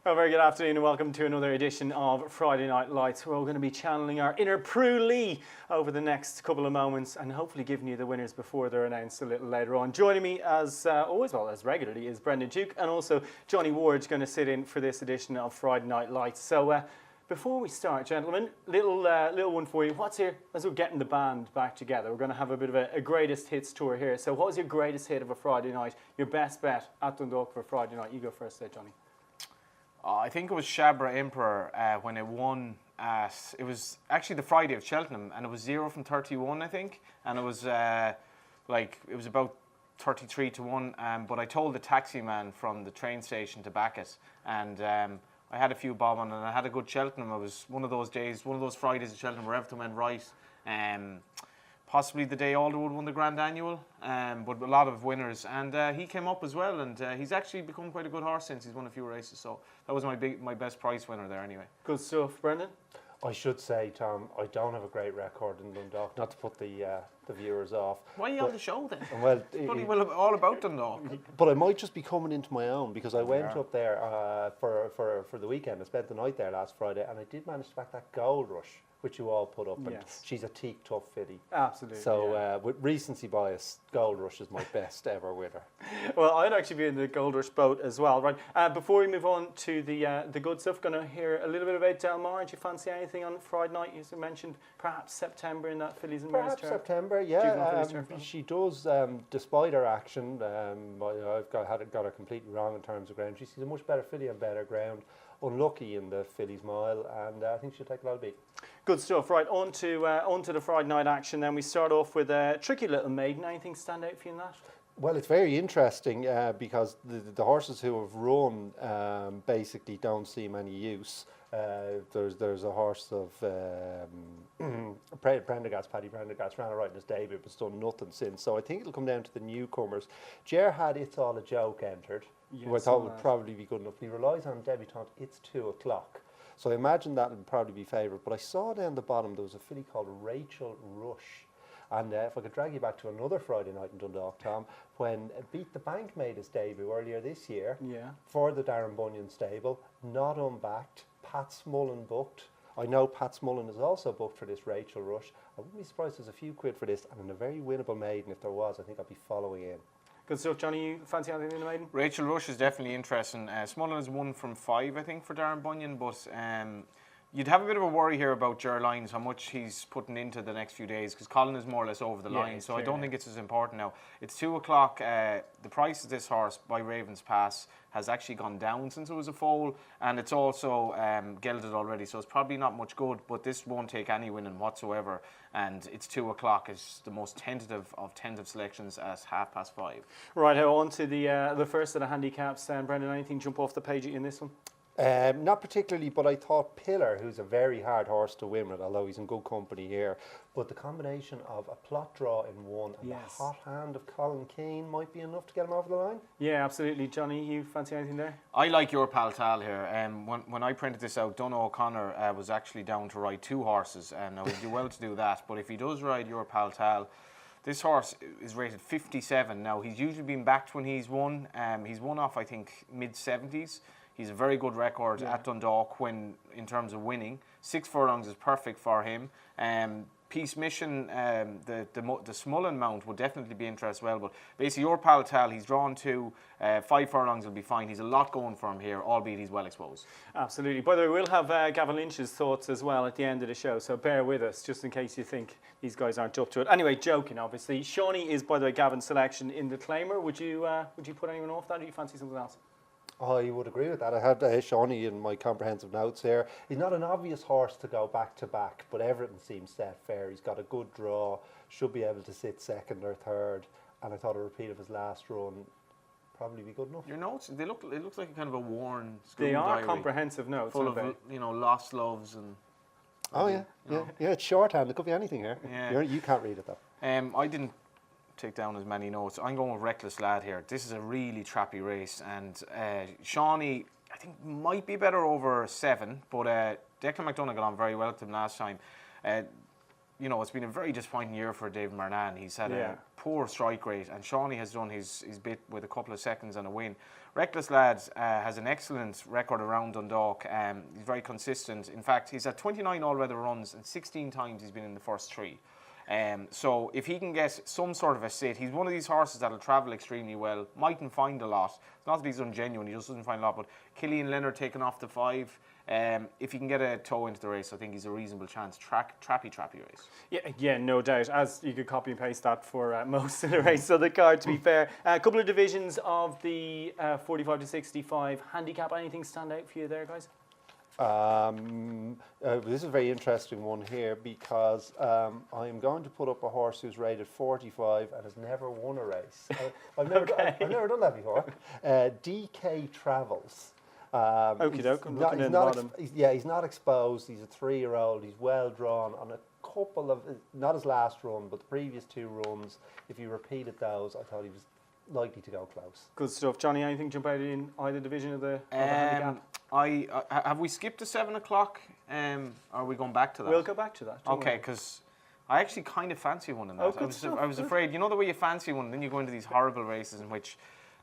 Well, very good afternoon and welcome to another edition of Friday Night Lights. We're all going to be channeling our inner Prue Lee over the next couple of moments and hopefully giving you the winners before they're announced a little later on. Joining me as always, well as regularly, is Brendan Duke, and also Johnny Ward's going to sit in for this edition of Friday Night Lights. So before we start, gentlemen, little one for you. What's here as we're getting the band back together? We're going to have a bit of a greatest hits tour here. So what was your greatest hit of a Friday night? Your best bet at Dundalk for Friday night? You go first there, Johnny. I think it was Shabra Emperor when it won it was actually the Friday of Cheltenham, and it was 0 from 31, I think, and it was it was about 33 to 1, but I told the taxi man from the train station to back it, and I had a few bob on, and I had a good Cheltenham. It was one of those days, one of those Fridays at Cheltenham where everything went right. Possibly the day Alderwood won the Grand Annual, but a lot of winners, and he came up as well, and he's actually become quite a good horse since he's won a few races, so that was my best price winner there anyway. Good stuff, Brendan. I should say, Tom, I don't have a great record in Dundalk, not to put the viewers off. Why are you on the show then? Well, all about Dundalk. But I might just be coming into my own, because I went up there for the weekend. I spent the night there last Friday, and I did manage to back that Gold Rush, which you all put up, and she's a teak tough filly. Absolutely. So with recency bias, Gold Rush is my best ever winner. Well, I'd actually be in the Gold Rush boat as well, right? Before we move on to the good stuff, going to hear a little bit about Del Mar. Do you fancy anything on Friday night? You mentioned perhaps September in that fillies and mares turn. Perhaps September, yeah. She does, despite her action. I've got her completely wrong in terms of ground. She's a much better filly on better ground. Unlucky in the fillies mile, and I think she'll take a lot of beat. Good stuff. Right, on to the Friday night action. Then we start off with a tricky little maiden. Anything stand out for you in that? Well, it's very interesting because the horses who have run basically don't seem any use. There's a horse of Prendergast, Paddy Prendergast, ran it right in his debut, but has done nothing since. So I think it'll come down to the newcomers. Jer had It's All a Joke entered, who I thought would probably be good enough. He relies on debutante It's 2 o'clock. So I imagine that would probably be favourite. But I saw down the bottom there was a filly called Rachel Rush. And if I could drag you back to another Friday night in Dundalk, Tom, when Beat the Bank made his debut earlier this year for the Darren Bunyan stable, not unbacked, Pat Smullen booked. I know Pat Smullen is also booked for this Rachel Rush. I wouldn't be surprised there's a few quid for this, and in a very winnable maiden, if there was, I think I'd be following in. Good stuff, Johnny. You fancy anything in the maiden? Rachel Rush is definitely interesting. Smullen is 1 from 5, I think, for Darren Bunyan, but you'd have a bit of a worry here about Ger Lyons, how much he's putting into the next few days, because Colin is more or less over the line, so I don't think it's as important now. It's 2 o'clock. The price of this horse by Ravens Pass has actually gone down since it was a foal, and it's also gelded already, so it's probably not much good, but this won't take any winning whatsoever, and it's 2 o'clock is the most tentative of tentative selections at 5:30. Right, on to the first of the handicaps. Brendan, anything jump off the page in this one? Not particularly, but I thought Pillar, who's a very hard horse to win with, although he's in good company here, but the combination of a plot draw in one and the hot hand of Colin Keane might be enough to get him over the line. Yeah, absolutely. Johnny, you fancy anything there? I like your pal Tal here. When I printed this out, Donogh O'Connor was actually down to ride 2 horses, and I would do well to do that, but if he does ride your pal Tal, this horse is rated 57. Now, he's usually been backed when he's won. He's won off, I think, mid-70s. He's a very good record at Dundalk in terms of winning. 6 furlongs is perfect for him. Peace Mission, the Smullen mount would definitely be interested as well. But basically, your pal Tal, he's drawn to 5 furlongs will be fine. He's a lot going for him here, albeit he's well exposed. Absolutely. By the way, we'll have Gavin Lynch's thoughts as well at the end of the show, so bear with us just in case you think these guys aren't up to it. Anyway, joking, obviously. Shawnee is, by the way, Gavin's selection in the claimer. Would you put anyone off that, or do you fancy something else? I would agree with that. I had Shawnee in my comprehensive notes here. He's not an obvious horse to go back to back, but everything seems set fair. He's got a good draw, should be able to sit second or third, and I thought a repeat of his last run probably be good enough. Your notes, it looks like a kind of a worn school They are diary, comprehensive notes, full of lost loves and. Oh yeah, it's shorthand. It could be anything here. Yeah. You can't read it though. I didn't take down as many notes. I'm going with Reckless Lad here. This is a really trappy race, and Shawnee, I think, might be better over 7, but Declan McDonough got on very well with him last time. you know, it's been a very disappointing year for David Marnan. He's had Yeah. a poor strike rate, and Shawnee has done his bit with a couple of seconds and a win. Reckless Lad has an excellent record around Dundalk. He's very consistent. In fact, he's had 29 all-weather runs, and 16 times he's been in the first 3. So if he can get some sort of a sit, he's one of these horses that'll travel extremely well, mightn't find a lot. It's not that he's ungenuine, he just doesn't find a lot, but Killian Leonard taking off the 5. If he can get a toe into the race, I think he's a reasonable chance. Trappy race. Yeah, no doubt. As you could copy and paste that for most of the race of the card, to be fair. A couple of divisions of the 45 to 65 handicap. Anything stand out for you there, guys? This is a very interesting one here because I am going to put up a horse who's rated 45 and has never won a race. I've never done that before. DK Travels. Okie doke, I'm looking in the bottom. He's not exposed. He's a 3-year-old. He's well drawn on a couple of, not his last run, but the previous 2 runs. If he repeated those, I thought he was likely to go close. Good stuff. Johnny, anything jump out in either division of the handicap? Have we skipped to 7 o'clock? Are we going back to that? We'll go back to that. don't Okay, worry. because I actually kind of fancy one in that. good stuff, I was good. afraid, you know the way you fancy one, then you go into these horrible races in which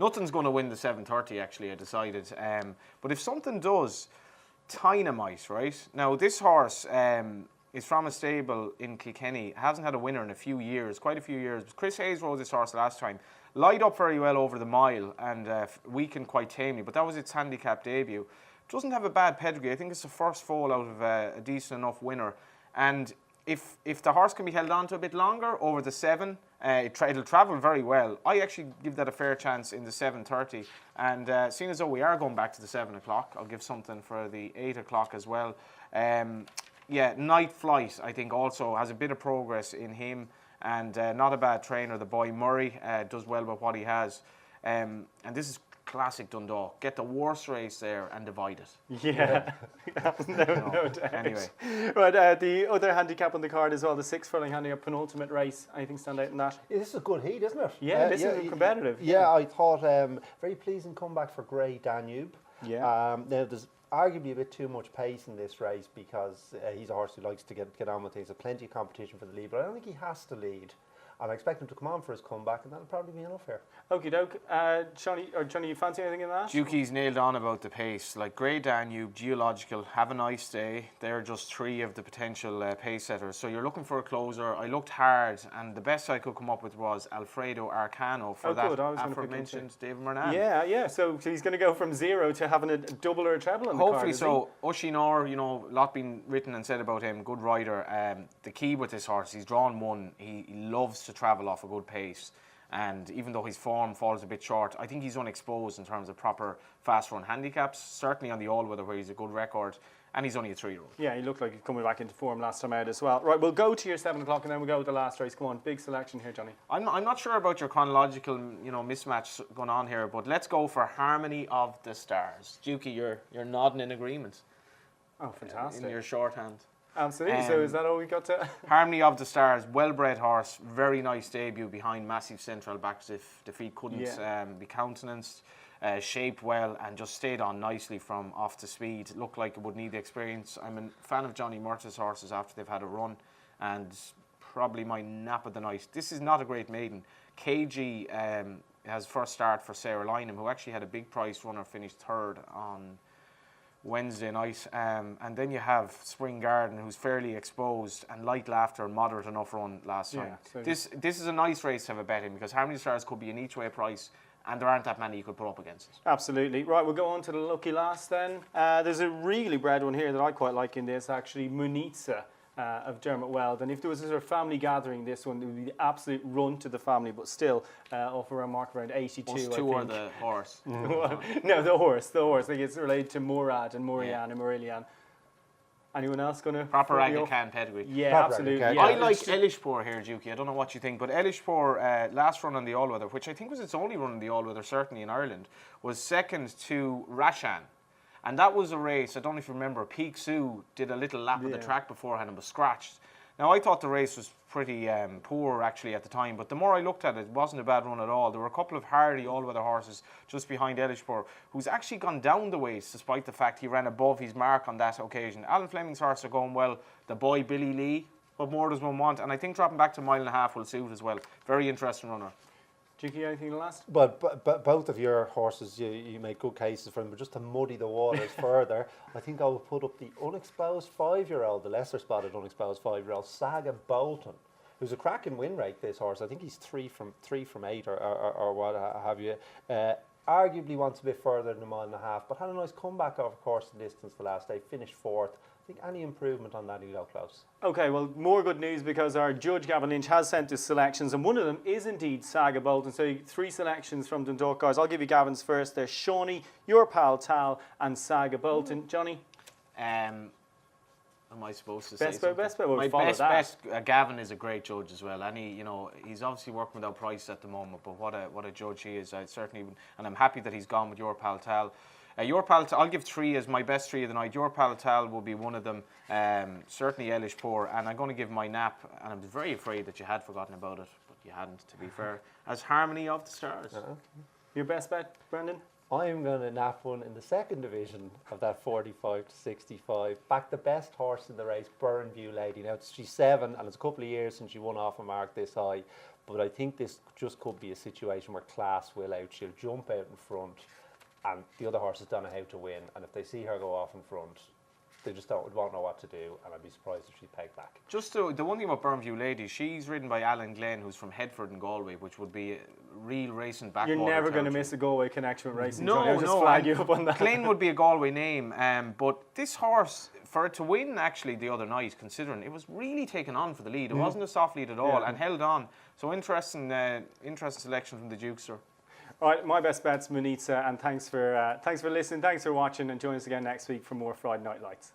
nothing's going to win the 7:30. Actually, I decided. But if something does, Dynamite, right? Now this horse is from a stable in Kilkenny. Hasn't had a winner in a few years, quite a few years. Chris Hayes rode this horse last time. Lied up very well over the mile and weakened quite tamely, but that was its handicap debut. Doesn't have a bad pedigree. I think it's the first fall out of a decent enough winner. And if the horse can be held on to a bit longer over the 7, it'll travel very well. I actually give that a fair chance in the 7:30. And seeing as though we are going back to the 7 o'clock, I'll give something for the 8 o'clock as well. Night Flight, I think, also has a bit of progress in him. And not a bad trainer, the boy Murray, does well with what he has. And this is classic Dundalk. Get the worst race there and divide it. Yeah, no doubt. Anyway. Right, the other handicap on the card as well, the 6 furlong handicap penultimate race. Anything stand out in that? Yeah, this is a good heat, isn't it? Yeah, this is competitive. Yeah, I thought very pleasing comeback for Grey Danube. Yeah. Now there's arguably a bit too much pace in this race because he's a horse who likes to get on with things. There's plenty of competition for the lead, but I don't think he has to lead. And I expect him to come on for his comeback, and that'll probably be enough here. Okie doke. Johnny, you fancy anything in that? Dukey's nailed on about the pace. Like Grey Danube, Geological, Have a Nice Day. They're just 3 of the potential pace setters. So you're looking for a closer. I looked hard, and the best I could come up with was Alfredo Arcano for that good. I was gonna pick him aforementioned David Marnan. Yeah. So he's going to go from 0 to having a double or a treble on the Hopefully card. so. Ushinor, you know, a lot been written and said about him. Good rider. The key with this horse, he's drawn 1. He loves to travel off a good pace. And even though his form falls a bit short, I think he's unexposed in terms of proper fast run handicaps. Certainly on the all-weather where he's a good record. And he's only a 3-year-old. Yeah, he looked like he's coming back into form last time out as well. Right, we'll go to your 7 o'clock and then we'll go to the last race. Come on, big selection here, Johnny. I'm not sure about your chronological, mismatch going on here, but let's go for Harmony of the Stars. Dukey, you're nodding in agreement. Oh, fantastic. In your shorthand. Absolutely. So is that all we got to? Harmony of the Stars, well-bred horse, very nice debut behind Massive Central back as if defeat couldn't be countenanced. Shaped well and just stayed on nicely from off the speed. Looked like it would need the experience. I'm a fan of Johnny Murtagh's horses after they've had a run, and probably my nap of the night. This is not a great maiden. KG has first start for Sarah Lynham, who actually had a big price runner, finished 3rd on Wednesday night. And then you have Spring Garden, who's fairly exposed, and Light Laughter, moderate enough run last time. So this is a nice race to have a bet in because Harmony of the Stars could be an each way price. And there aren't that many you could put up against it. Absolutely. Right, we'll go on to the lucky last then. There's a really bred one here that I quite like in this, actually, Munitsa of Dermot Weld. And if there was a sort of family gathering, this one, it would be the absolute run to the family, but still off around mark around 82, Us I two think. or the horse? No, the horse. I think it's related to Murad and Morian and Morilian. Anyone else going to... Proper Aga Khan pedigree. Yeah, Proper absolutely. Aga Yeah. I like Elishpur here, Dukey. I don't know what you think, but Elishpur, last run on the all-weather, which I think was its only run on the all-weather, certainly in Ireland, was second to Rashan. And that was a race, I don't know if you remember, Peak Sue did a little lap of the track beforehand and was scratched. Now, I thought the race was pretty poor, actually, at the time, but the more I looked at it, it wasn't a bad run at all. There were a couple of hardy all-weather horses just behind Elishpur, who's actually gone down the weights, despite the fact he ran above his mark on that occasion. Alan Fleming's horse are going well. The boy, Billy Lee, what more does one want? And I think dropping back to 1.5 miles will suit as well. Very interesting runner. Jinky, anything last? But both of your horses, you make good cases for them, but just to muddy the waters further, I think I would put up the unexposed 5-year-old, the lesser spotted unexposed 5-year-old, Saga Bolton, who's a cracking win rate, this horse. I think he's 3 from 8 or what have you. Arguably wants a bit further than 1.5 miles, but had a nice comeback over course and distance the last day, finished 4th. I think any improvement on that, he'll go close. Okay, well, more good news because our judge Gavin Lynch has sent us selections, and one of them is indeed Saga Bolton. So 3 selections from Dundalk, guys. I'll give you Gavin's first. There's Shawnee, Your Pal Tal, and Saga Bolton. Johnny? Am I supposed to say Best bet, something? we'll My follow best that. bet. Gavin is a great judge as well, and he's obviously working without price at the moment. But what a judge he is! I certainly, and I'm happy that he's gone with Your Pal Tal. Your Pal Tal, I'll give 3 as my best 3 of the night. Your Pal Tal will be one of them. Certainly Elish Poor, and I'm going to give my nap. And I'm very afraid that you had forgotten about it, but you hadn't. To be fair, as Harmony of the Stars. Your best bet, Brendan? I'm going to nap one in the second division of that 45 to 65. Back the best horse in the race, Burnview Lady. Now, she's 7, and it's a couple of years since she won off a mark this high. But I think this just could be a situation where class will out. She'll jump out in front, and the other horses don't know how to win. And if they see her go off in front, they just won't know what to do, and I'd be surprised if she'd peg back. Just the one thing about Burnview Lady, she's ridden by Alan Glenn, who's from Headford in Galway, which would be a real racing backwater. You're never going to territory. miss a Galway connection with racing. No, Johnny. I'll just no, flag you up on that. Glenn would be a Galway name, but this horse, for it to win actually the other night, considering it was really taken on for the lead, it wasn't a soft lead at all, and held on. So interesting selection from the Dukester. All right, my best bet's Munitsa, and thanks for listening, thanks for watching, and join us again next week for more Friday Night Lights.